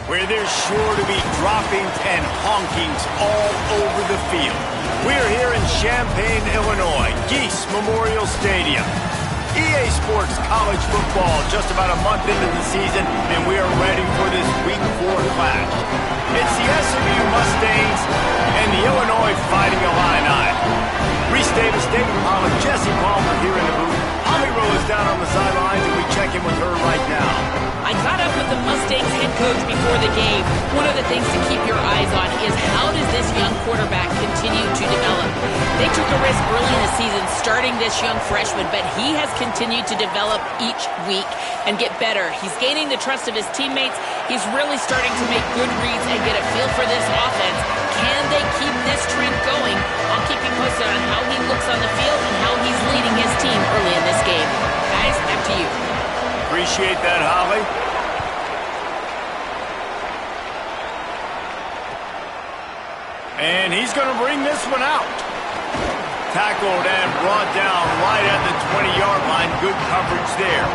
where there's sure to be droppings and honkings all over the field. We're here in Champaign, Illinois, Geese Memorial Stadium. EA Sports College Football just about a month into the season, and we are ready for this Week 4 clash. It's the SMU Mustangs and the Illinois Fighting Illini. Reese Davis, David Pollock, Jesse Palmer here in the booth. Holly Rowe is down on the sidelines, and we check in with her right now. I caught up with the Mustangs head coach before the game. One of the things to keep your eyes on is how does this young quarterback continue to develop? They took a risk early in the season starting this young freshman, but he has continued to develop each week and get better. He's gaining the trust of his teammates. He's really starting to make good reads and get a feel for this offense. Can they keep this trend going? I'll keep you posted on how he looks on the field and how he's leading his team early in this game. Guys, back to you. Appreciate that, Holly. And he's going to bring this one out. Tackled and brought down right at the 20-yard line. Good coverage there.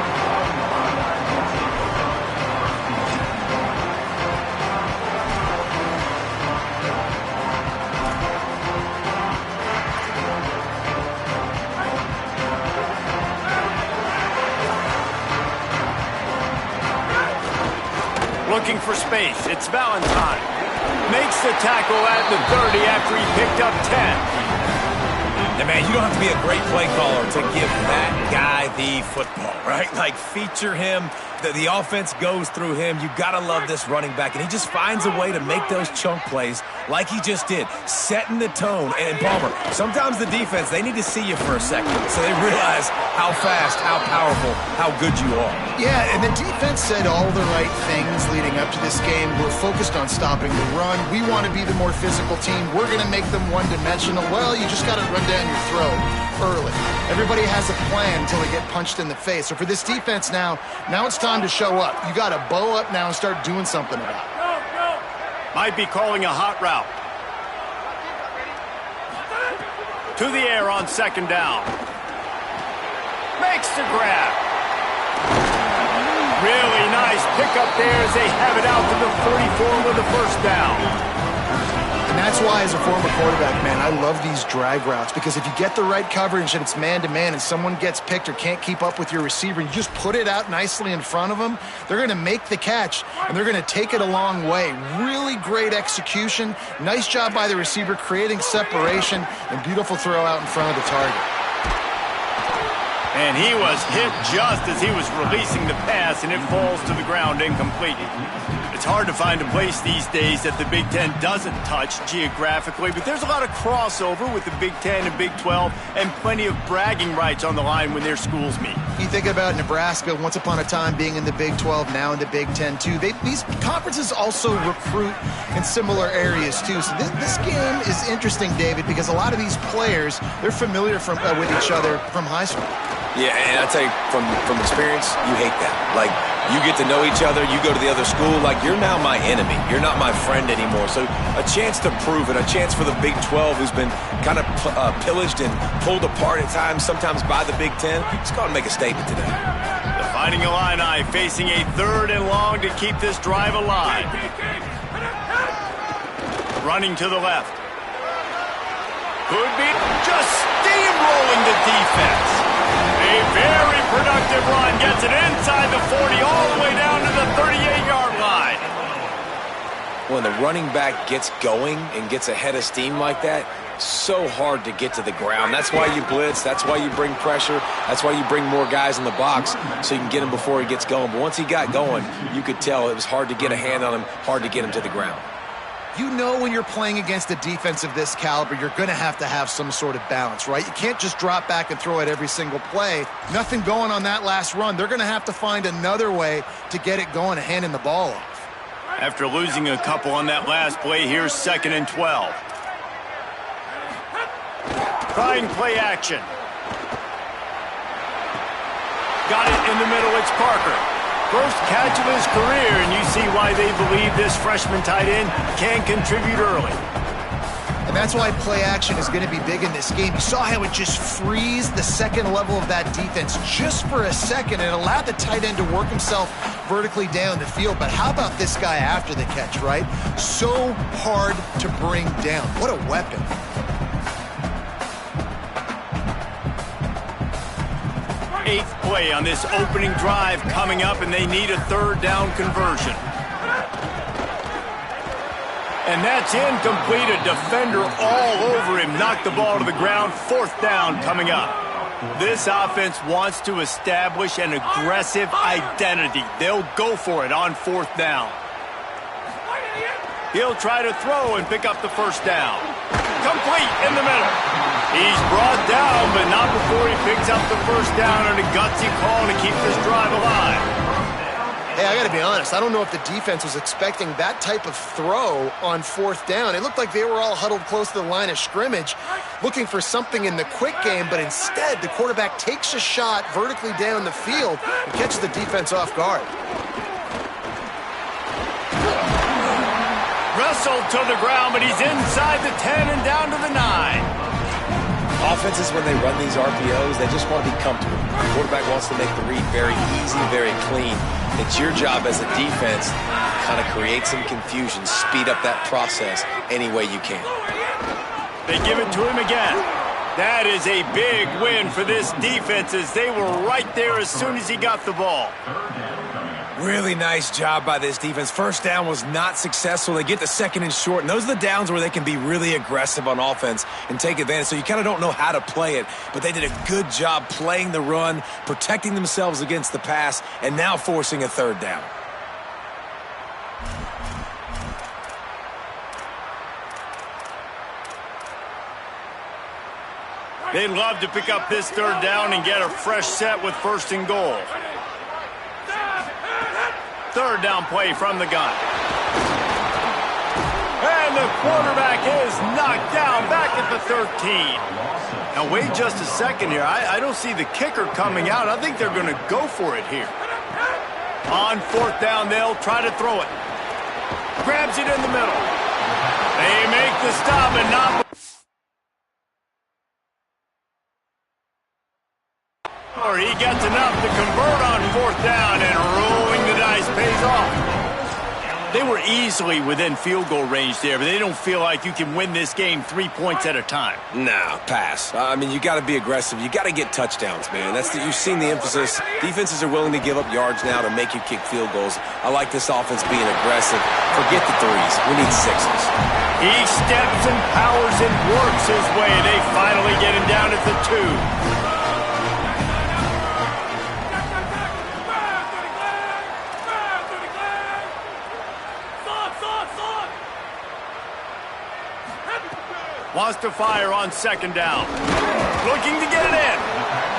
Looking for space. It's Valentine. Makes the tackle at the 30 after he picked up 10. And man, you don't have to be a great play caller to give that guy the football, right? Like, feature him. The offense goes through him. You got to love this running back. And he just finds a way to make those chunk plays like he just did, setting the tone. And Palmer, sometimes the defense, they need to see you for a second so they realize how fast, how powerful, how good you are. Yeah, and the defense said all the right things leading up to this game. We're focused on stopping the run. We want to be the more physical team. We're going to make them one-dimensional. Well, you just got to run down your throat early. Everybody has a plan until they get punched in the face. So for this defense now it's time to show up. You got to bow up now and start doing something about it. Might be calling a hot route. To the air on second down. Makes the grab. Really nice pickup there as they have it out to the 44 with the first down. And that's why, as a former quarterback, man, I love these drag routes, because if you get the right coverage and it's man-to-man and someone gets picked or can't keep up with your receiver, you just put it out nicely in front of them, they're going to make the catch, and they're going to take it a long way. Really great execution. Nice job by the receiver creating separation, and beautiful throw out in front of the target. And he was hit just as he was releasing the pass, and it falls to the ground incomplete. It's hard to find a place these days that the Big Ten doesn't touch geographically, but there's a lot of crossover with the Big Ten and Big 12 and plenty of bragging rights on the line when their schools meet. You think about Nebraska, once upon a time being in the Big 12, now in the Big Ten too. These conferences also recruit in similar areas too. So this game is interesting, David, because a lot of these players, they're familiar with each other from high school. Yeah, and I tell you, from experience, you hate that. Like, you get to know each other, you go to the other school, like, you're now my enemy. You're not my friend anymore. So a chance to prove it, a chance for the Big 12, who's been kind of pillaged and pulled apart at times, sometimes by the Big 10. Let's go and make a statement today. The Fighting Illini facing a 3rd and long to keep this drive alive. Running to the left. Could be just steamrolling the defense. A very productive run, gets it inside the 40, all the way down to the 38-yard line. When the running back gets going and gets ahead of steam like that, so hard to get to the ground. That's why you blitz. That's why you bring pressure. That's why you bring more guys in the box so you can get him before he gets going. But once he got going, you could tell it was hard to get a hand on him, hard to get him to the ground. You know when you're playing against a defense of this caliber, you're going to have some sort of balance, right? You can't just drop back and throw it every single play. Nothing going on that last run. They're going to have to find another way to get it going and handing the ball off. After losing a couple on that last play, here's 2nd and 12. Trying play action. Got it in the middle, it's Parker. First catch of his career, and you see why they believe this freshman tight end can contribute early. And that's why play action is going to be big in this game. You saw how it just frees the second level of that defense just for a second and allowed the tight end to work himself vertically down the field. But how about this guy after the catch, right? So hard to bring down. What a weapon. Eighth play on this opening drive coming up, and they need a third down conversion. And that's incomplete. A defender all over him. Knocked the ball to the ground. Fourth down coming up. This offense wants to establish an aggressive identity. They'll go for it on fourth down. He'll try to throw and pick up the first down. Complete in the middle. He's brought down, but not before he picks up the first down on a gutsy call to keep this drive alive. Hey, I got to be honest. I don't know if the defense was expecting that type of throw on fourth down. It looked like they were all huddled close to the line of scrimmage, looking for something in the quick game, but instead the quarterback takes a shot vertically down the field and catches the defense off guard. Wrestled to the ground, but he's inside the 10 and down to the 9. Offenses, when they run these RPOs, they just want to be comfortable. The quarterback wants to make the read very easy, very clean. It's your job as a defense to kind of create some confusion, speed up that process any way you can. They give it to him again. That is a big win for this defense as they were right there as soon as he got the ball. Really nice job by this defense. First down was not successful. They get the second and short, and those are the downs where they can be really aggressive on offense and take advantage. So you kind of don't know how to play it, but they did a good job playing the run, protecting themselves against the pass, and now forcing a third down. They'd love to pick up this third down and get a fresh set with first and goal. Third down play from the gun. And the quarterback is knocked down back at the 13. Now wait just a second here. I don't see the kicker coming out. I think they're going to go for it here. On fourth down, they'll try to throw it. Grabs it in the middle. They make the stop and not... Or he gets enough to convert on fourth down, and rolling the dice pays off. They were easily within field goal range there, but they don't feel like you can win this game 3 points at a time. Nah, pass. I mean, you got to be aggressive. You got to get touchdowns, man. You've seen the emphasis. Defenses are willing to give up yards now to make you kick field goals. I like this offense being aggressive. Forget the threes. We need sixes. He steps and powers and works his way. They finally get him down at the 2. Wants to fire on second down. Looking to get it in.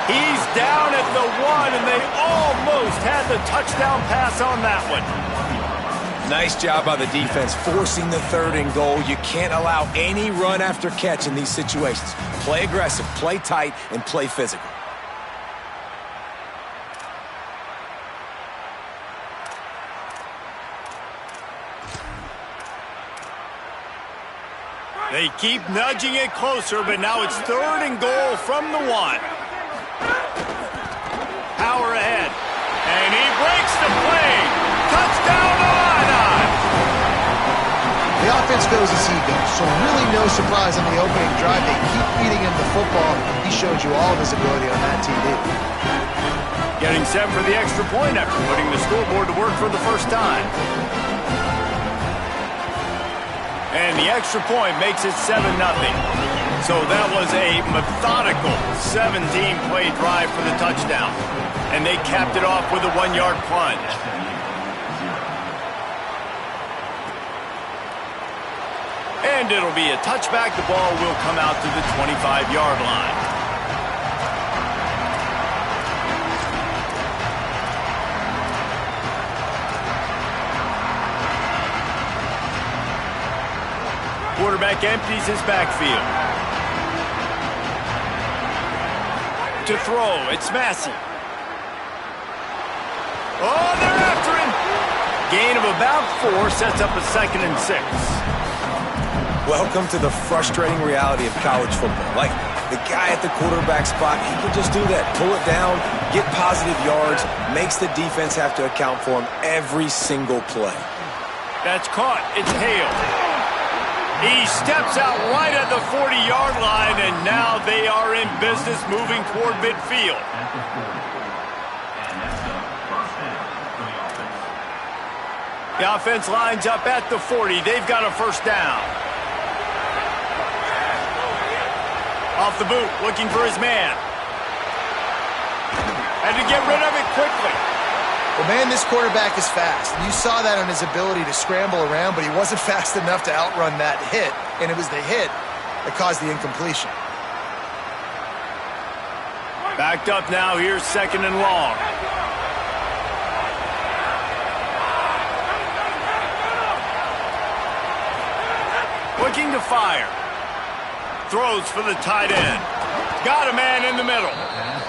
He's down at the 1, and they almost had the touchdown pass on that one. Nice job by the defense forcing the third and goal. You can't allow any run after catch in these situations. Play aggressive, play tight, and play physical. They keep nudging it closer, but now it's third and goal from the 1. Power ahead. And he breaks the play. Touchdown Illini! The offense goes as he goes, so really no surprise on the opening drive. They keep feeding him the football. He showed you all of his ability on that TV. Getting set for the extra point after putting the scoreboard to work for the first time. And the extra point makes it 7-0. So that was a methodical 17-play drive for the touchdown. And they capped it off with a 1-yard plunge. And it'll be a touchback. The ball will come out to the 25-yard line. Quarterback empties his backfield. To throw, it's Massey. Oh, they're after him. Gain of about 4 sets up a 2nd and 6. welcome to the frustrating reality of college football. Like, the guy at the quarterback spot, he can just do that. Pull it down, get positive yards, makes the defense have to account for him every single play. That's caught. It's Hale. He steps out right at the 40-yard line, and now they are in business moving toward midfield. The offense lines up at the 40. They've got a first down. Off the boot, looking for his man. Had to get rid of it quickly. Well, man, this quarterback is fast. You saw that on his ability to scramble around, but he wasn't fast enough to outrun that hit, and it was the hit that caused the incompletion. Backed up now. Here's second and long. Looking to fire. Throws for the tight end. Got a man in the middle.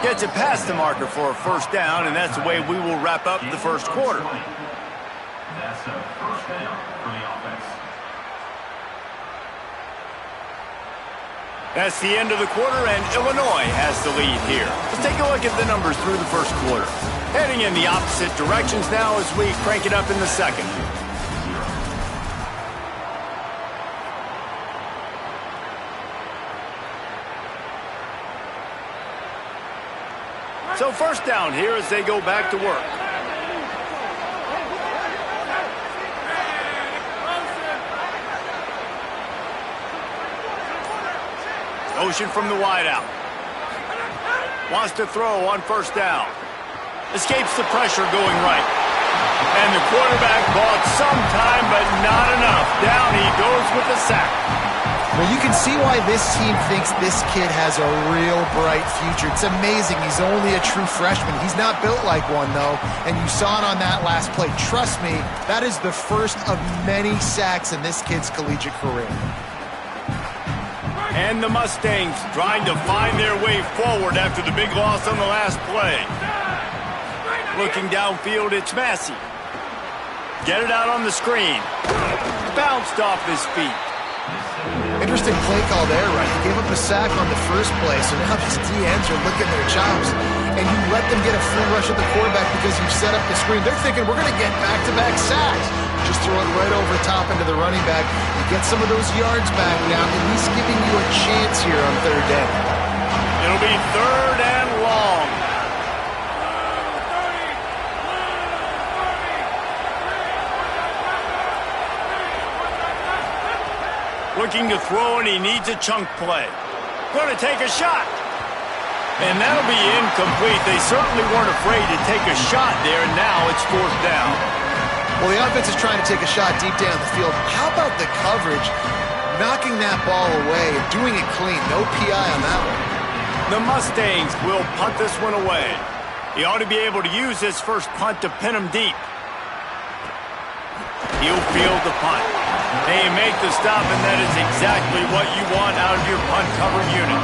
Gets it past the marker for a first down, and that's the way we will wrap up the first quarter. That's a first down for the offense. That's the end of the quarter, and Illinois has the lead here. Let's take a look at the numbers through the first quarter. Heading in the opposite directions now as we crank it up in the second. So first down here as they go back to work. Motion from the wideout. Wants to throw on first down. Escapes the pressure going right. And the quarterback bought some time, but not enough. Down he goes with the sack. Well, you can see why this team thinks this kid has a real bright future. It's amazing. He's only a true freshman. He's not built like one, though, and you saw it on that last play. Trust me, that is the first of many sacks in this kid's collegiate career. And the Mustangs trying to find their way forward after the big loss on the last play. Looking downfield, it's Massey. Get it out on the screen. Bounced off his feet. Interesting play call there, right? You gave up a sack on the first play, so now these DNs are licking their chops, and you let them get a free rush at the quarterback because you've set up the screen. They're thinking, we're going to get back-to-back sacks. Just throw it right over top into the running back. You get some of those yards back now, and he's giving you a chance here on third down. It'll be third and long. Looking to throw, and he needs a chunk play. Going to take a shot. And that'll be incomplete. They certainly weren't afraid to take a shot there, and now it's fourth down. Well, the offense is trying to take a shot deep down the field. How about the coverage? Knocking that ball away and doing it clean. No PI on that one. The Mustangs will punt this one away. He ought to be able to use this first punt to pin him deep. He'll field the punt. They make the stop, and that is exactly what you want out of your punt cover unit.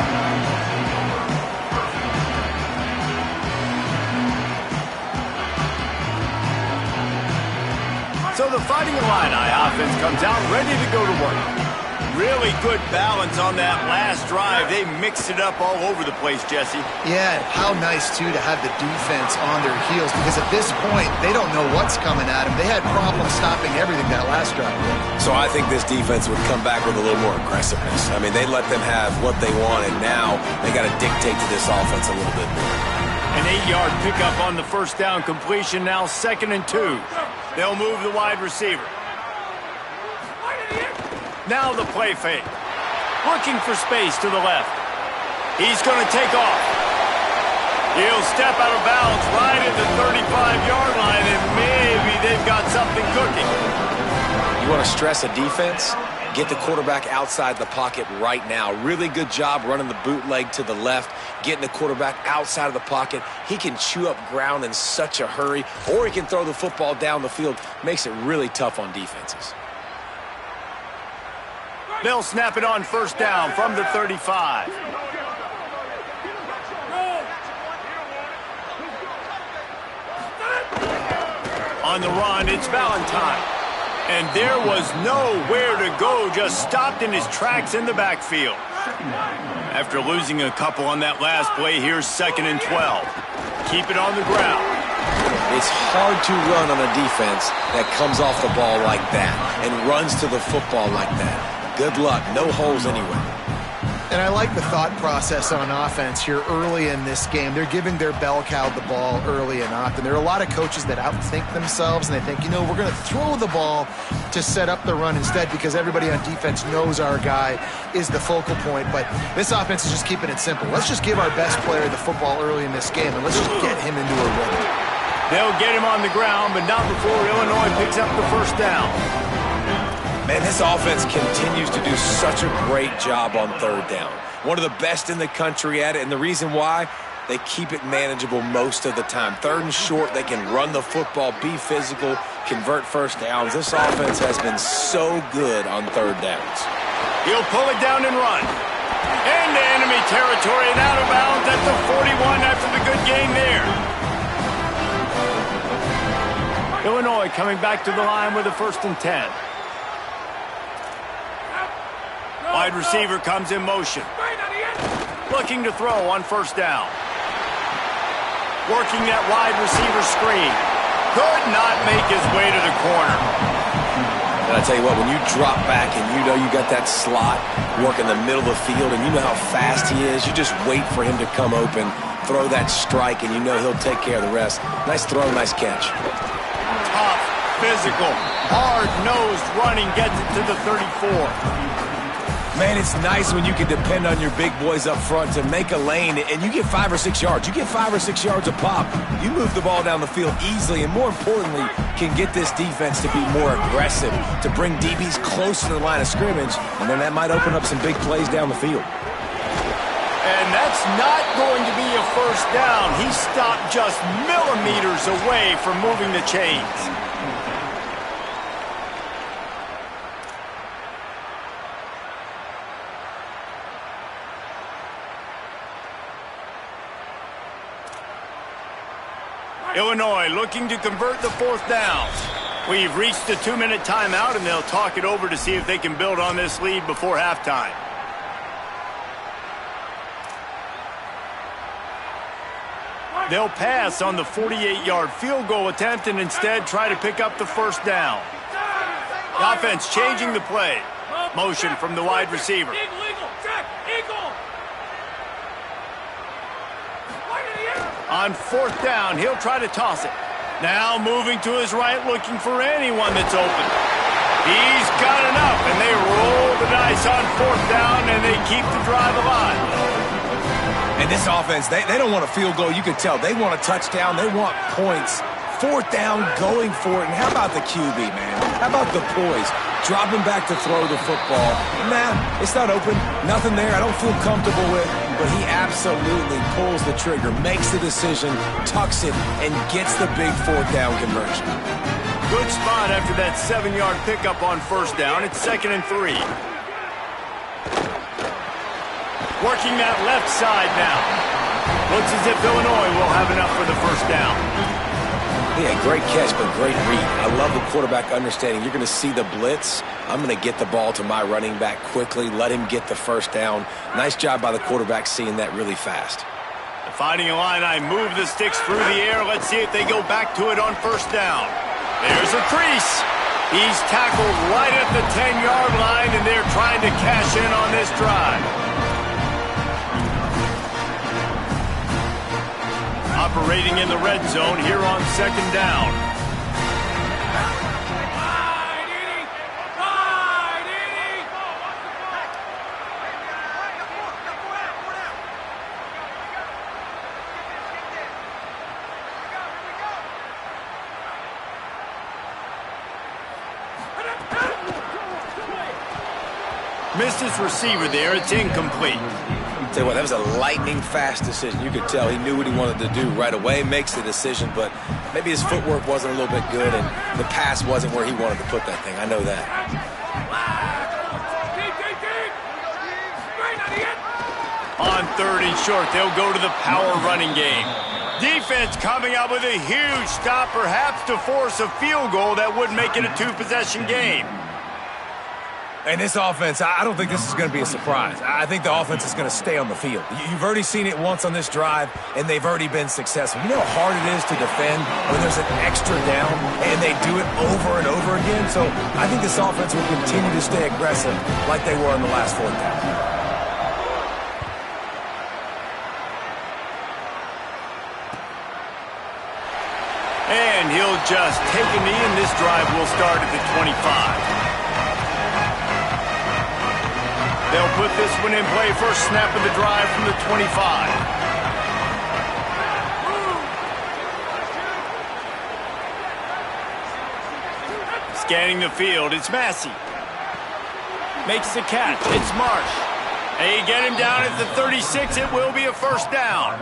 So the Fighting Illini offense comes out ready to go to work. Really good balance on that last drive. They mixed it up all over the place, Jesse. Yeah, how nice, too, to have the defense on their heels, because at this point, they don't know what's coming at them. They had problems stopping everything that last drive. So I think this defense would come back with a little more aggressiveness. I mean, they let them have what they wanted. Now they got to dictate to this offense a little bit more. An 8-yard pickup on the first down completion, now 2nd and 2. They'll move the wide receiver. Now the play fake. Looking for space to the left. He's going to take off. He'll step out of bounds right at the 35-yard line, and maybe they've got something cooking. You want to stress a defense? Get the quarterback outside the pocket right now. Really good job running the bootleg to the left, getting the quarterback outside of the pocket. He can chew up ground in such a hurry, or he can throw the football down the field. Makes it really tough on defenses. They'll snap it on first down from the 35. On the run, it's Valentine. And there was nowhere to go, just stopped in his tracks in the backfield. After losing a couple on that last play, here's 2nd and 12. Keep it on the ground. It's hard to run on a defense that comes off the ball like that and runs to the football like that. Good luck. No holes anywhere. And I like the thought process on offense here early in this game. They're giving their bell cow the ball early and often. There are a lot of coaches that outthink themselves, and they think, we're going to throw the ball to set up the run instead because everybody on defense knows our guy is the focal point. But this offense is just keeping it simple. Let's just give our best player the football early in this game, and let's just get him into a rhythm. They'll get him on the ground, but not before Illinois picks up the first down. Man, this offense continues to do such a great job on 3rd down. One of the best in the country at it, and the reason why, they keep it manageable most of the time. 3rd and short, they can run the football, be physical, convert first downs. This offense has been so good on 3rd downs. He'll pull it down and run. Into enemy territory and out of bounds at the 41 after the good gain there. Illinois coming back to the line with a 1st and 10. Wide receiver comes in motion. Looking to throw on 1st down. Working that wide receiver screen. Could not make his way to the corner. And I tell you what, when you drop back and you know you got that slot work in the middle of the field and you know how fast he is, you just wait for him to come open, throw that strike, and you know he'll take care of the rest. Nice throw, nice catch. Tough, physical, hard-nosed running gets it to the 34. Man, it's nice when you can depend on your big boys up front to make a lane, and you get 5 or 6 yards. You get 5 or 6 yards a pop. You move the ball down the field easily, and more importantly, can get this defense to be more aggressive, to bring DBs close to the line of scrimmage, and then that might open up some big plays down the field. And that's not going to be a 1st down. He stopped just millimeters away from moving the chains. Illinois looking to convert the 4th down. We've reached the 2-minute timeout, and they'll talk it over to see if they can build on this lead before halftime. They'll pass on the 48-yard field goal attempt and instead try to pick up the 1st down. The offense changing the play. Motion from the wide receiver. On 4th down, he'll try to toss it. Now moving to his right, looking for anyone that's open. He's got enough, and they roll the dice on 4th down, and they keep the drive alive. And this offense, they don't want a field goal. You can tell. They want a touchdown. They want points. 4th down, going for it. And how about the QB, man? How about the poise? Dropping back to throw the football. Nah, it's not open. Nothing there I don't feel comfortable with. But he absolutely pulls the trigger, makes the decision, tucks it, and gets the big 4th down conversion. Good spot after that 7-yard pickup on 1st down. It's 2nd and 3. Working that left side now. Looks as if Illinois will have enough for the 1st down. Yeah, great catch, but great read. I love the quarterback understanding. You're going to see the blitz. I'm going to get the ball to my running back quickly, let him get the 1st down. Nice job by the quarterback seeing that really fast. Finding a line, I move the sticks through the air. Let's see if they go back to it on 1st down. There's a crease. He's tackled right at the 10-yard line, and they're trying to cash in on this drive. Operating in the red zone here on 2nd down. Missed his receiver there. It's incomplete. Tell you what, that was a lightning-fast decision. You could tell he knew what he wanted to do right away, makes the decision, but maybe his footwork wasn't a little bit good, and the pass wasn't where he wanted to put that thing. I know that. On 3rd and short, they'll go to the power running game. Defense coming up with a huge stop, perhaps to force a field goal that would make it a two-possession game. And this offense, I don't think this is going to be a surprise. I think the offense is going to stay on the field. You've already seen it once on this drive, and they've already been successful. You know how hard it is to defend when there's an extra down, and they do it over and over again? So I think this offense will continue to stay aggressive like they were on the last fourth down. And he'll just take a knee, and this drive will start at the 25. They'll put this one in play. First snap of the drive from the 25. Scanning the field, it's Massey. Makes the catch, it's Marsh. They get him down at the 36. It will be a first down.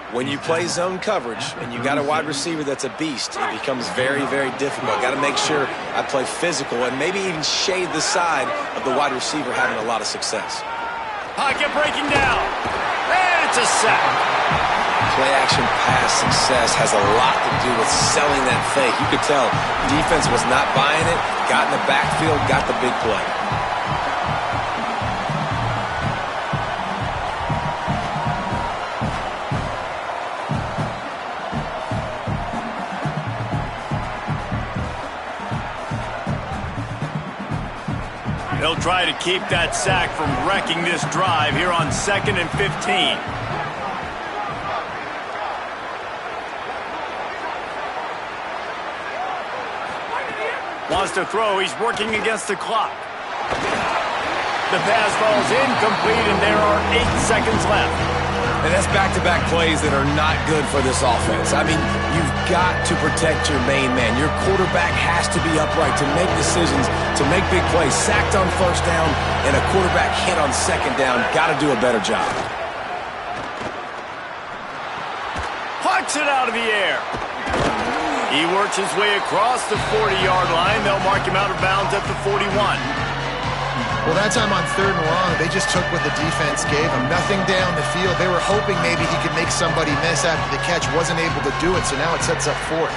When you play zone coverage and you got a wide receiver that's a beast, it becomes very, very difficult. Got to make sure I play physical and maybe even shade the side of the wide receiver having a lot of success. Pocket breaking down. And it's a sack. Play action pass success has a lot to do with selling that fake. You could tell defense was not buying it, got in the backfield, got the big play. They'll try to keep that sack from wrecking this drive here on 2nd and 15. Wants to throw. He's working against the clock. The pass falls incomplete, and there are 8 seconds left. And that's back-to-back plays that are not good for this offense. I mean, you've got to protect your main man. Your quarterback has to be upright to make decisions, to make big plays. Sacked on first down and a quarterback hit on second down. Got to do a better job. Plucks it out of the air. He works his way across the 40-yard line. They'll mark him out of bounds at the 41. Well, that time on 3rd and long, they just took what the defense gave him. Nothing down the field. They were hoping maybe he could make somebody miss after the catch. Wasn't able to do it, so now it sets up 4th.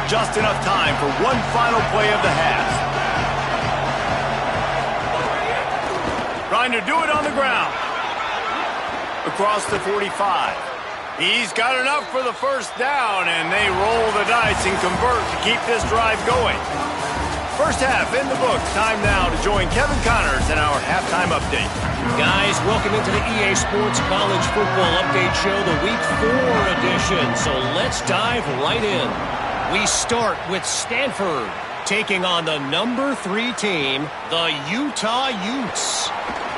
Just enough time for one final play of the half. Trying to do it on the ground. Across the 45. He's got enough for the first down, and they roll the dice and convert to keep this drive going. First half in the books. Time now to join Kevin Connors in our halftime update. Guys, welcome into the EA Sports College Football Update Show, the Week 4 edition. So let's dive right in. We start with Stanford taking on the number 3 team, the Utah Utes.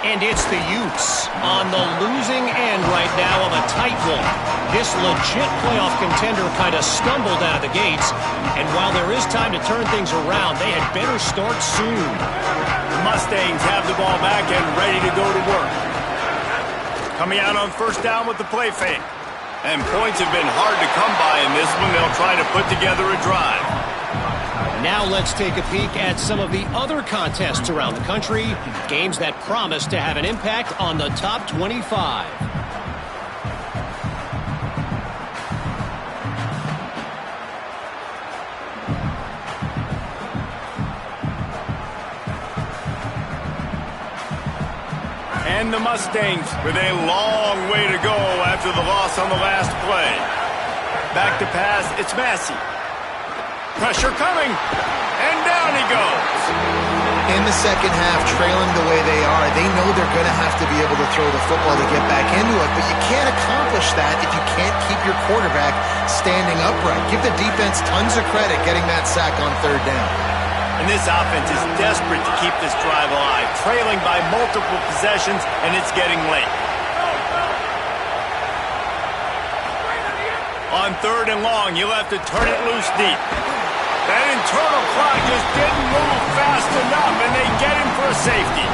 And it's the Utes on the losing end right now of a tight one. This legit playoff contender kind of stumbled out of the gates. And while there is time to turn things around, they had better start soon. The Mustangs have the ball back and ready to go to work. Coming out on first down with the play fake. And points have been hard to come by in this one. They'll try to put together a drive. Now let's take a peek at some of the other contests around the country, games that promise to have an impact on the top 25. And the Mustangs with a long way to go after the loss on the last play. Back to pass, it's Massey. Pressure coming, and down he goes. In the second half, trailing the way they are, they know they're going to have to be able to throw the football to get back into it, but you can't accomplish that if you can't keep your quarterback standing upright. Give the defense tons of credit getting that sack on 3rd down. And this offense is desperate to keep this drive alive, trailing by multiple possessions, and it's getting late. On 3rd and long, you'll have to turn it loose deep. That internal clock just didn't move fast enough, and they get him for a safety.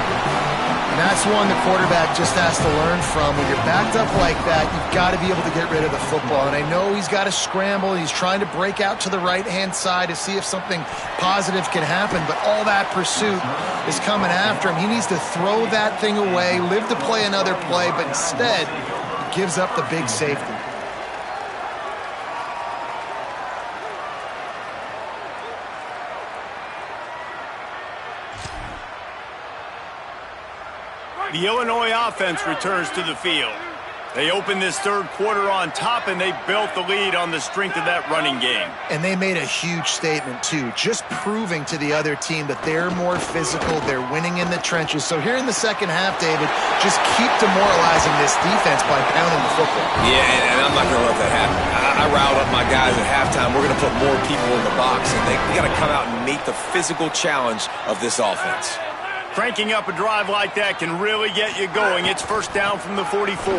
And that's one the quarterback just has to learn from. When you're backed up like that, you've got to be able to get rid of the football. And I know he's got to scramble. He's trying to break out to the right-hand side to see if something positive can happen. But all that pursuit is coming after him. He needs to throw that thing away, live to play another play, but instead he gives up the big safety. The Illinois offense returns to the field. They opened this third quarter on top, and they built the lead on the strength of that running game. And they made a huge statement, too, just proving to the other team that they're more physical, they're winning in the trenches. So here in the second half, David, just keep demoralizing this defense by pounding the football. Yeah, and I'm not going to let that happen. I riled up my guys at halftime. We're going to put more people in the box, and we got to come out and meet the physical challenge of this offense. Cranking up a drive like that can really get you going. It's first down from the 44.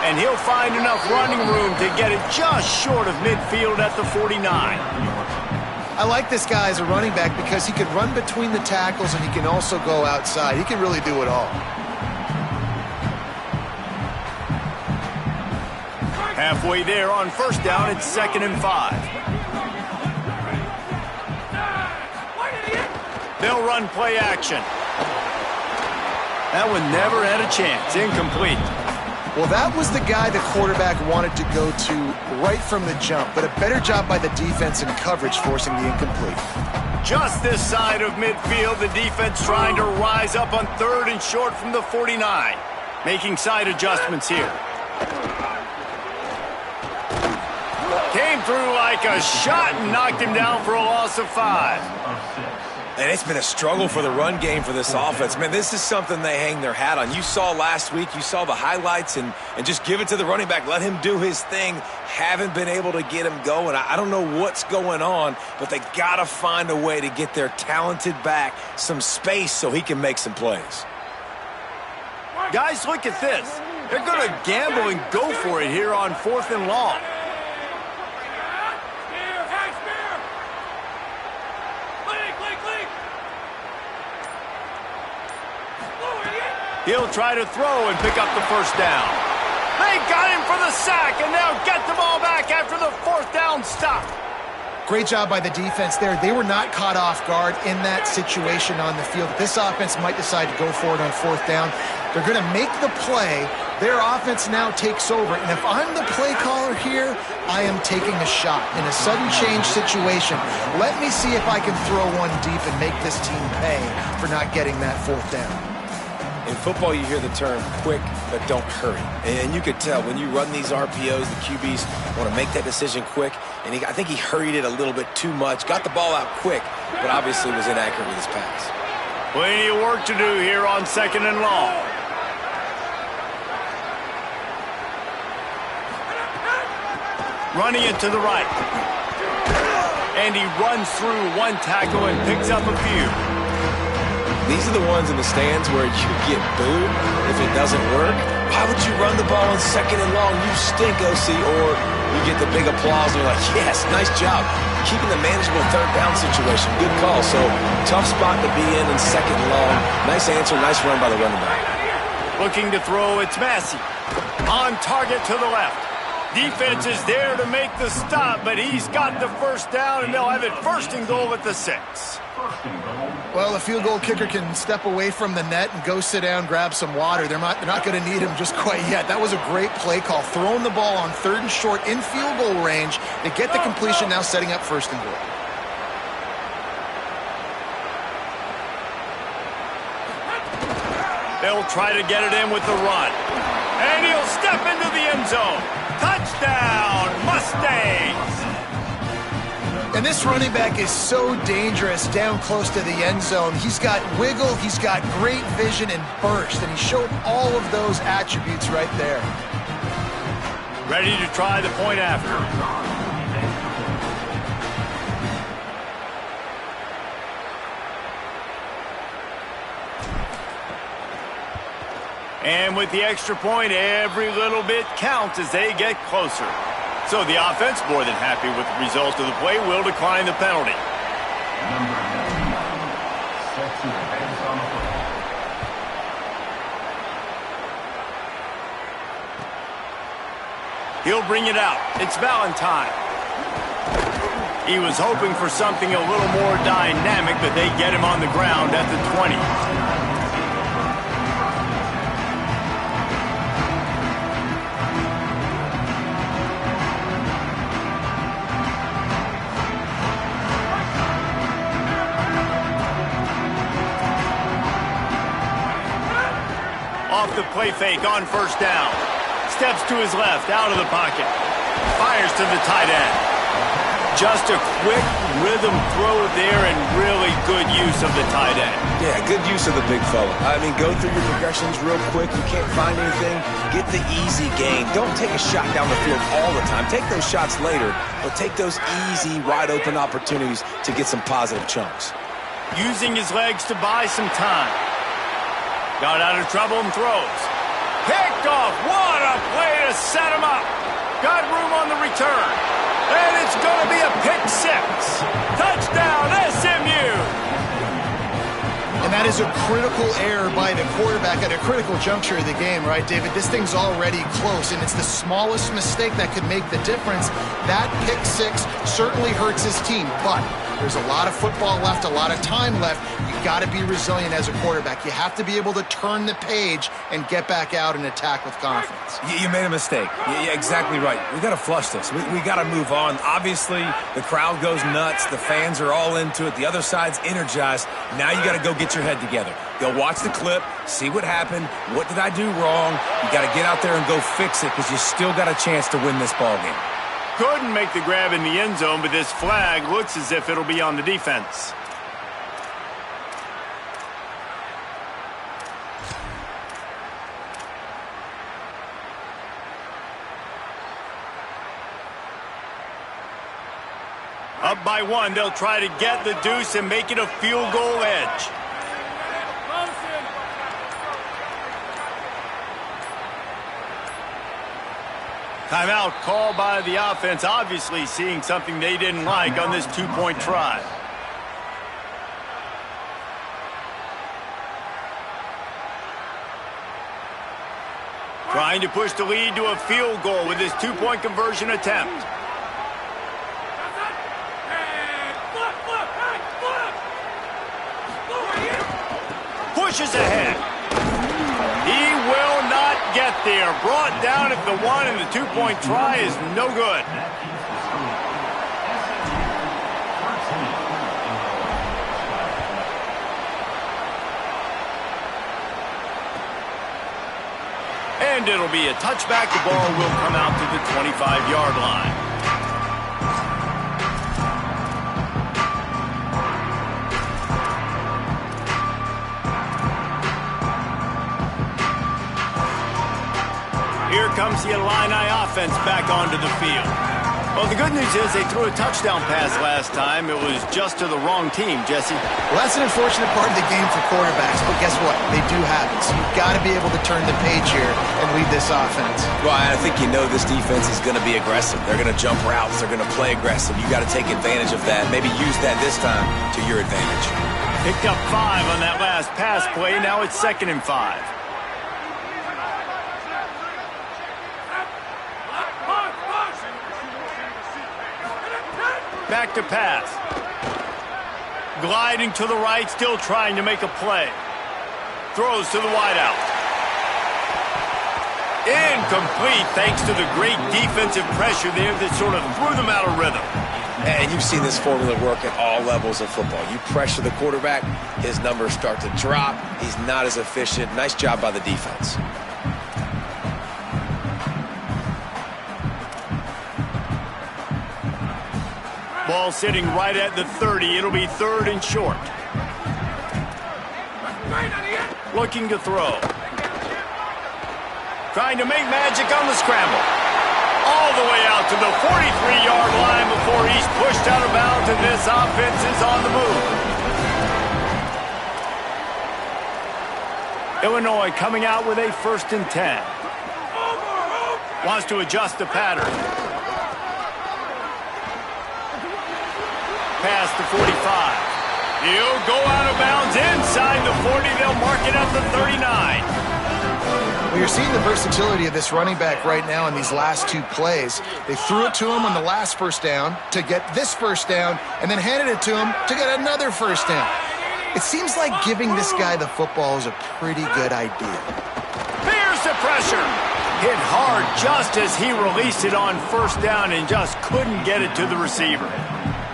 And he'll find enough running room to get it just short of midfield at the 49. I like this guy as a running back because he can run between the tackles and he can also go outside. He can really do it all. Halfway there on first down, it's 2nd and 5. They'll run play action. That one never had a chance. Incomplete. Well, that was the guy the quarterback wanted to go to right from the jump, but a better job by the defense in coverage forcing the incomplete. Just this side of midfield, the defense trying to rise up on 3rd and short from the 49. Making side adjustments here. Came through like a shot and knocked him down for a loss of 5. And it's been a struggle for the run game for this offense. Man, this is something they hang their hat on. You saw last week, you saw the highlights, and just give it to the running back. Let him do his thing. Haven't been able to get him going. I don't know what's going on, but they got to find a way to get their talented back some space so he can make some plays. Guys, look at this. They're going to gamble and go for it here on 4th and long. He'll try to throw and pick up the first down. They got him for the sack, and they'll get the ball back after the 4th down stop. Great job by the defense there. They were not caught off guard in that situation on the field. This offense might decide to go for it on 4th down. They're going to make the play. Their offense now takes over. And if I'm the play caller here, I am taking a shot. In a sudden change situation, let me see if I can throw one deep and make this team pay for not getting that 4th down. In football, you hear the term quick, but don't hurry. And you could tell when you run these RPOs, the QBs want to make that decision quick. And I think he hurried it a little bit too much. Got the ball out quick, but obviously was inaccurate with his pass. Plenty of work to do here on 2nd and long. Running it to the right. And he runs through one tackle and picks up a few. These are the ones in the stands where you get booed if it doesn't work. Why would you run the ball on 2nd and long? You stink, OC. Or you get the big applause and you're like, yes, nice job. Keeping the manageable 3rd down situation. Good call. So, tough spot to be in 2nd and long. Nice answer, nice run by the running back. Looking to throw, it's Massey. On target to the left. Defense is there to make the stop, but he's got the first down, and they'll have it 1st and goal at the 6. Well, the field goal kicker can step away from the net and go sit down, grab some water. They're not going to need him just quite yet. That was a great play call. Throwing the ball on 3rd and short in field goal range. They get the completion, now setting up 1st and goal. They'll try to get it in with the run. And he'll step into the end zone. Touchdown, Mustangs! And this running back is so dangerous down close to the end zone. He's got wiggle, he's got great vision and burst, and he showed all of those attributes right there. Ready to try the point after. And with the extra point, every little bit counts as they get closer. So the offense, more than happy with the result of the play, will decline the penalty. He'll bring it out. It's Valentine. He was hoping for something a little more dynamic, but they get him on the ground at the 20. Off the play fake on first down. Steps to his left, out of the pocket. Fires to the tight end. Just a quick rhythm throw there and really good use of the tight end. Yeah, good use of the big fella. I mean, go through your progressions real quick. You can't find anything. Get the easy gain. Don't take a shot down the field all the time. Take those shots later, but take those easy, wide-open opportunities to get some positive chunks. Using his legs to buy some time. Got out of trouble and throws. Picked off. What a play to set him up. Got room on the return. And it's going to be a pick six. Touchdown, SMU. And that is a critical error by the quarterback at a critical juncture of the game, right, David? This thing's already close, and it's the smallest mistake that could make the difference. That pick six certainly hurts his team, but there's a lot of football left, a lot of time left. You got to be resilient as a quarterback. You have to be able to turn the page and get back out and attack with confidence. You made a mistake. Yeah, exactly right. We got to flush this. We got to move on. Obviously, the crowd goes nuts. The fans are all into it. The other side's energized. Now you got to go get your head together. Go watch the clip, see what happened. What did I do wrong? You got to get out there and go fix it because you still got a chance to win this ball game. Couldn't make the grab in the end zone, but this flag looks as if it'll be on the defense. Up by one, they'll try to get the deuce and make it a field goal edge. Timeout called by the offense, obviously seeing something they didn't like on this two-point try. Trying to push the lead to a field goal with his two-point conversion attempt. Pushes ahead. He will not get there. Brought down at the one, and the two-point try is no good. And it'll be a touchback. The ball will come out to the 25-yard line. Here comes the Illini offense back onto the field. Well, the good news is they threw a touchdown pass last time. It was just to the wrong team, Jesse. Well, that's an unfortunate part of the game for quarterbacks, but guess what? They do have it. So you've got to be able to turn the page here and lead this offense. Well, I think you know this defense is going to be aggressive. They're going to jump routes. They're going to play aggressive. You got to take advantage of that. Maybe use that this time to your advantage. Picked up 5 on that last pass play. Now it's 2nd and 5. Back to pass. Gliding to the right, still trying to make a play. Throws to the wideout. Incomplete thanks to the great defensive pressure there that sort of threw them out of rhythm. And you've seen this formula work at all levels of football. You pressure the quarterback, his numbers start to drop. He's not as efficient. Nice job by the defense. Ball sitting right at the 30. It'll be 3rd and short. Looking to throw. Trying to make magic on the scramble. All the way out to the 43-yard line before he's pushed out of bounds, and this offense is on the move. Illinois coming out with a 1st and 10. Wants to adjust the pattern. Past the 45. He'll go out of bounds inside the 40. They'll mark it at the 39. Well, you're seeing the versatility of this running back right now in these last two plays. They threw it to him on the last first down to get this first down, and then handed it to him to get another first down. It seems like giving this guy the football is a pretty good idea. Here's the pressure. Hit hard just as he released it on first down and just couldn't get it to the receiver.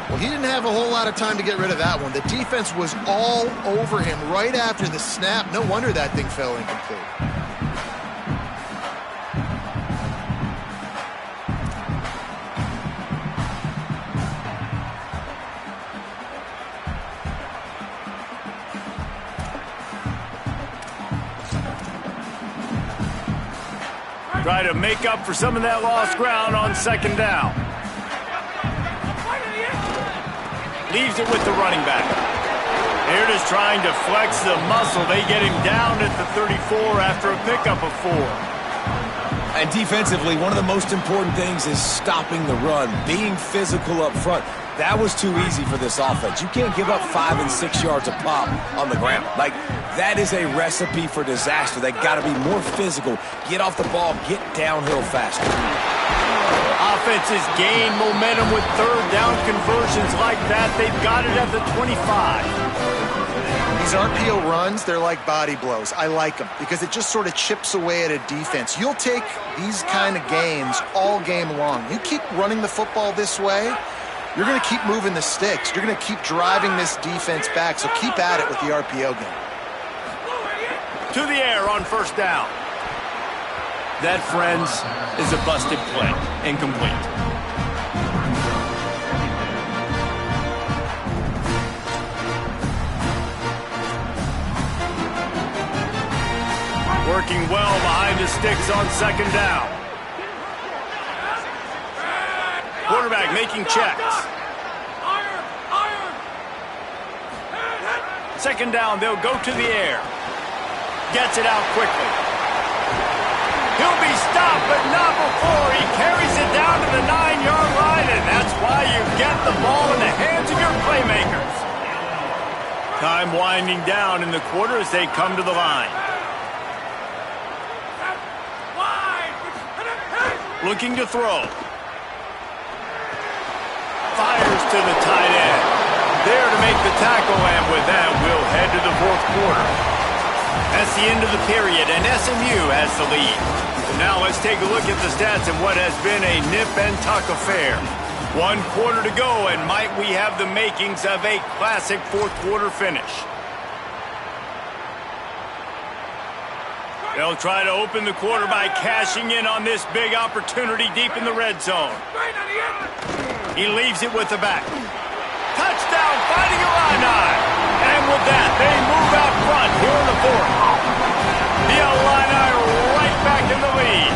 Well, he didn't have a whole lot of time to get rid of that one. The defense was all over him right after the snap. No wonder that thing fell incomplete. Try to make up for some of that lost ground on second down. Leaves it with the running back. They're just trying to flex the muscle. They get him down at the 34 after a pickup of 4. And defensively, one of the most important things is stopping the run, being physical up front. That was too easy for this offense. You can't give up 5 and 6 yards a pop on the ground. Like, that is a recipe for disaster. They got to be more physical, get off the ball, get downhill faster. Offenses gain momentum with third down conversions like that. They've got it at the 25. These RPO runs, they're like body blows. I like them because it just sort of chips away at a defense. You'll take these kind of gains all game long. You keep running the football this way, you're going to keep moving the sticks. You're going to keep driving this defense back, so keep at it with the RPO game. To the air on first down. That, friends, is a busted play. Incomplete. Working well behind the sticks on second down. Quarterback making checks. Second down, they'll go to the air. Gets it out quickly. He'll be stopped, but not before he carries it down to the 9-yard line, and that's why you get the ball in the hands of your playmakers. Time winding down in the quarter as they come to the line. Looking to throw. Fires to the tight end. There to make the tackle, and with that, we'll head to the fourth quarter. That's the end of the period, and SMU has the lead. So now let's take a look at the stats in what has been a nip-and-tuck affair. 1 quarter to go, and might we have the makings of a classic fourth-quarter finish. They'll try to open the quarter by cashing in on this big opportunity deep in the red zone. He leaves it with the back. Touchdown, fighting Illini. And with that, they move out front here in the fourth. The Illini right back in the lead.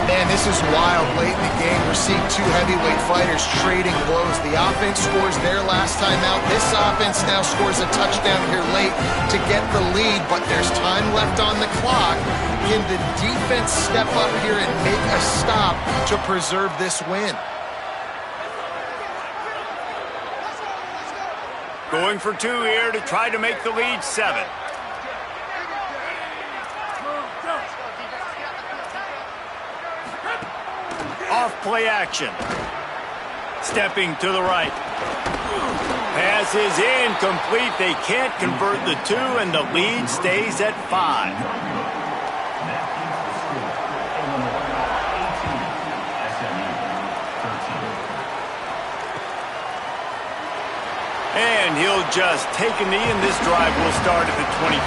Man, this is wild. Late in the game, we're seeing two heavyweight fighters trading blows. The offense scores their last time out. This offense now scores a touchdown here late to get the lead, but there's time left on the clock. Can the defense step up here and make a stop to preserve this win? Going for 2 here to try to make the lead 7. Off play action. Stepping to the right. Pass is incomplete. They can't convert the 2, and the lead stays at 5. And he'll just take a knee, and this drive will start at the 25.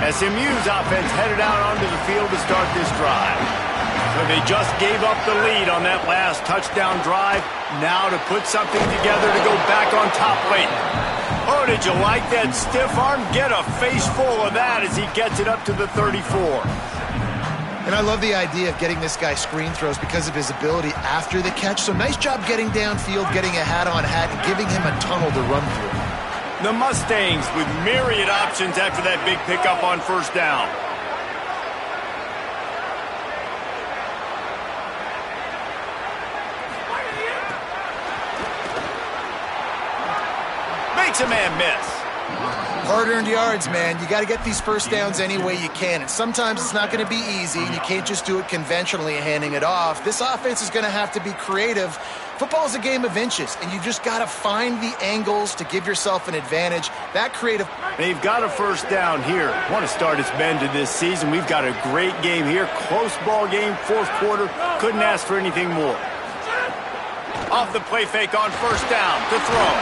SMU's offense headed out onto the field to start this drive. So they just gave up the lead on that last touchdown drive. Now to put something together to go back on top late. Oh, did you like that stiff arm? Get a face full of that as he gets it up to the 34. And I love the idea of getting this guy screen throws because of his ability after the catch. So nice job getting downfield, getting a hat-on-hat, and giving him a tunnel to run through. The Mustangs with myriad options after that big pickup on first down. Makes a man miss. Hard-earned yards, man. You got to get these first downs any way you can. And sometimes it's not going to be easy, and you can't just do it conventionally handing it off. This offense is going to have to be creative. Football is a game of inches, and you just got to find the angles to give yourself an advantage. That creative... They've got a first down here. Want to start its bend to this season. We've got a great game here. Close ball game, fourth quarter. Couldn't ask for anything more. Off the play fake on first down to throw.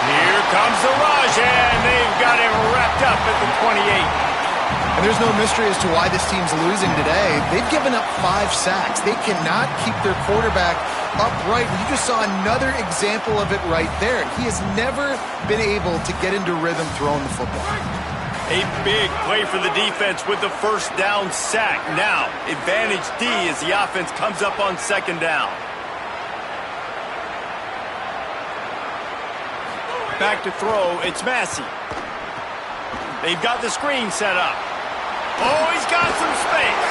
Here comes the rush, and they've got him wrapped up at the 28. And there's no mystery as to why this team's losing today. They've given up 5 sacks. They cannot keep their quarterback upright. You just saw another example of it right there. He has never been able to get into rhythm throwing the football. A big play for the defense with the first down sack. Now, advantage D as the offense comes up on second down. Back to throw, it's Massey. They've got the screen set up. Oh, he's got some space.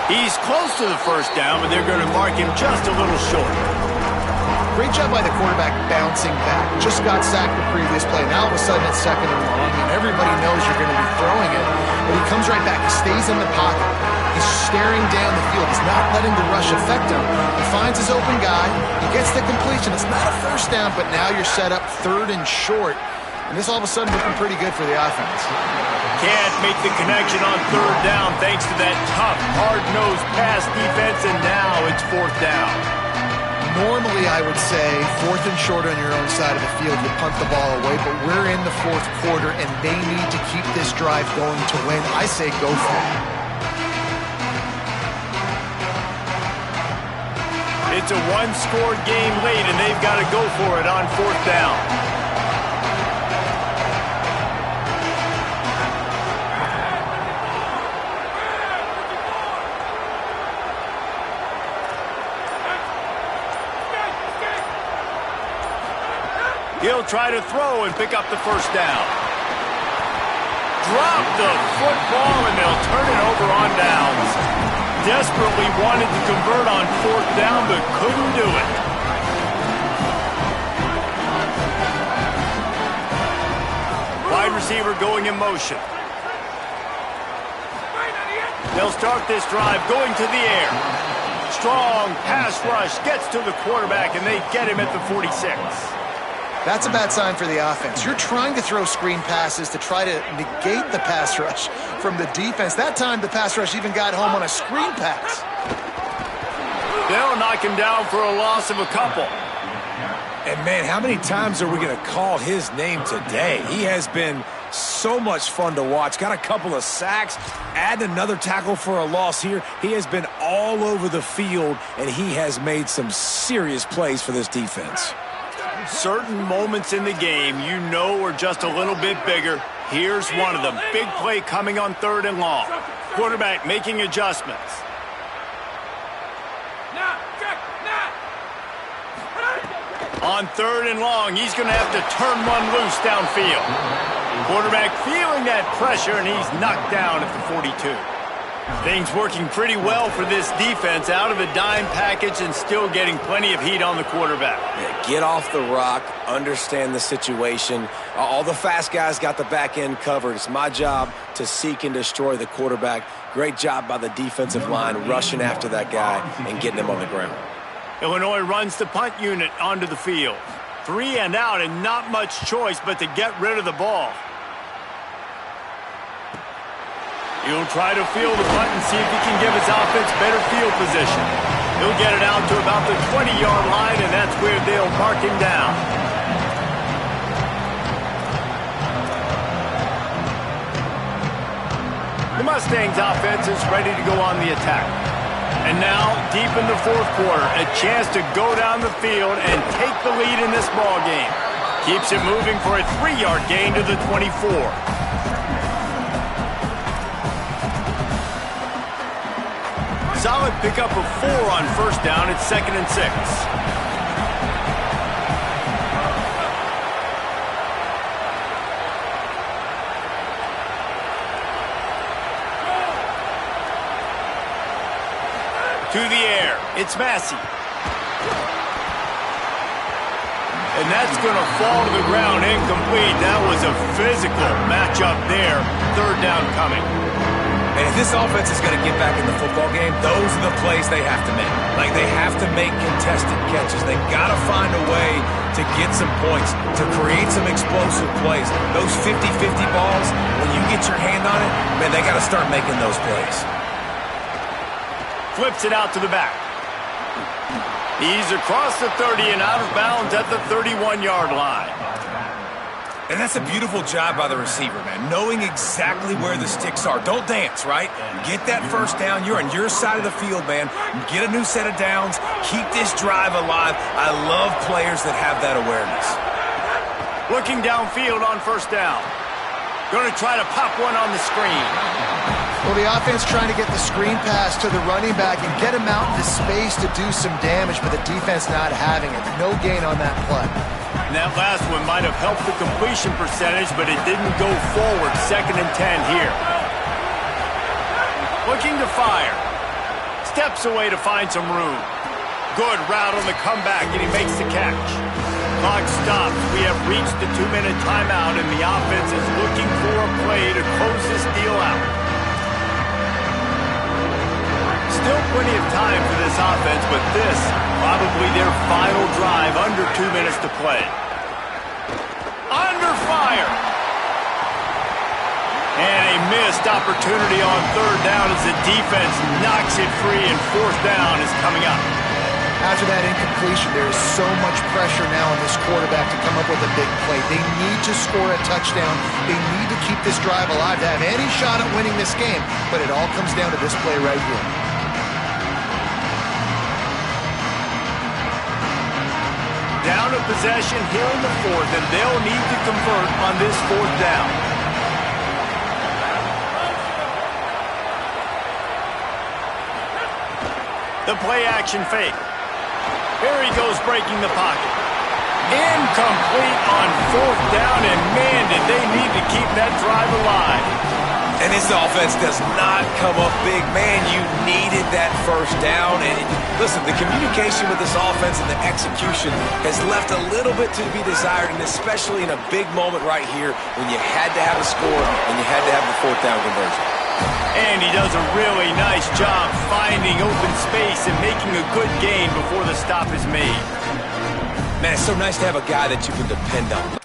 He's close to the first down, but they're going to mark him just a little short. Great job by the quarterback bouncing back. Just got sacked the previous play. Now all of a sudden it's second and long, and everybody knows you're going to be throwing it. But he comes right back. He stays in the pocket. He's staring down the field. He's not letting the rush affect him. He finds his open guy. He gets the completion. It's not a first down, but now you're set up third and short. And this all of a sudden looking pretty good for the offense. Can't make the connection on third down thanks to that tough, hard-nosed pass defense, and now it's fourth down. Normally, I would say, fourth and short on your own side of the field, you punt the ball away, but we're in the fourth quarter, and they need to keep this drive going to win. I say go for it. It's a one-score game late, and they've got to go for it on fourth down. He'll try to throw and pick up the first down. Drop the football, and they'll turn it over on downs. Desperately wanted to convert on fourth down, but couldn't do it. Wide receiver going in motion. They'll start this drive going to the air. Strong pass rush gets to the quarterback, and they get him at the 46. That's a bad sign for the offense. You're trying to throw screen passes to try to negate the pass rush from the defense. That time, the pass rush even got home on a screen pass. They'll knock him down for a loss of a couple. And, man, how many times are we going to call his name today? He has been so much fun to watch. Got a couple of sacks, add another tackle for a loss here. He has been all over the field, and he has made some serious plays for this defense. Certain moments in the game you know are just a little bit bigger. Here's one of them. Big play coming on third and long. Quarterback making adjustments. On third and long, he's going to have to turn one loose downfield. Quarterback feeling that pressure, and he's knocked down at the 42. Things working pretty well for this defense, out of the dime package and still getting plenty of heat on the quarterback. Yeah, get off the rock, understand the situation. All the fast guys got the back end covered. It's my job to seek and destroy the quarterback. Great job by the defensive line rushing after that guy and getting him on the ground. Illinois runs the punt unit onto the field. 3 and out, and not much choice but to get rid of the ball. He'll try to field the punt and see if he can give his offense better field position. He'll get it out to about the 20-yard line, and that's where they'll mark him down. The Mustangs offense is ready to go on the attack. And now, deep in the fourth quarter, a chance to go down the field and take the lead in this ball game. Keeps it moving for a 3-yard gain to the 24. Solid pickup of 4 on first down. It's 2nd and 6. To the air. It's Massey. And that's going to fall to the ground incomplete. That was a physical matchup there. Third down coming. And if this offense is going to get back in the football game, those are the plays they have to make. Like, they have to make contested catches. They've got to find a way to get some points, to create some explosive plays. Those 50-50 balls, when you get your hand on it, man, they got to start making those plays. Flips it out to the back. He's across the 30 and out of bounds at the 31-yard line. And that's a beautiful job by the receiver, man, knowing exactly where the sticks are. Don't dance, right? Get that first down. You're on your side of the field, man. Get a new set of downs. Keep this drive alive. I love players that have that awareness. Looking downfield on first down. Going to try to pop one on the screen. Well, the offense trying to get the screen pass to the running back and get him out into space to do some damage, but the defense not having it. No gain on that play. And that last one might have helped the completion percentage, but it didn't go forward. 2nd and 10 here. Looking to fire. Steps away to find some room. Good route on the comeback, and he makes the catch. Clock stops. We have reached the 2-minute timeout, and the offense is looking for a play to close this deal out. Still plenty of time for this offense, but this probably their final drive, under 2 minutes to play. Under fire. And a missed opportunity on third down as the defense knocks it free, and fourth down is coming up. After that incompletion, there is so much pressure now on this quarterback to come up with a big play. They need to score a touchdown. They need to keep this drive alive to have any shot at winning this game, but it all comes down to this play right here. Down to possession here in the fourth, and they'll need to convert on this fourth down. The play action fake. Here he goes breaking the pocket. Incomplete on fourth down, and man, did they need to keep that drive alive. And this offense does not come up big. Man, you needed that first down. And listen, the communication with this offense and the execution has left a little bit to be desired, and especially in a big moment right here when you had to have a score and you had to have the fourth down conversion. And he does a really nice job finding open space and making a good gain before the stop is made. Man, it's so nice to have a guy that you can depend on.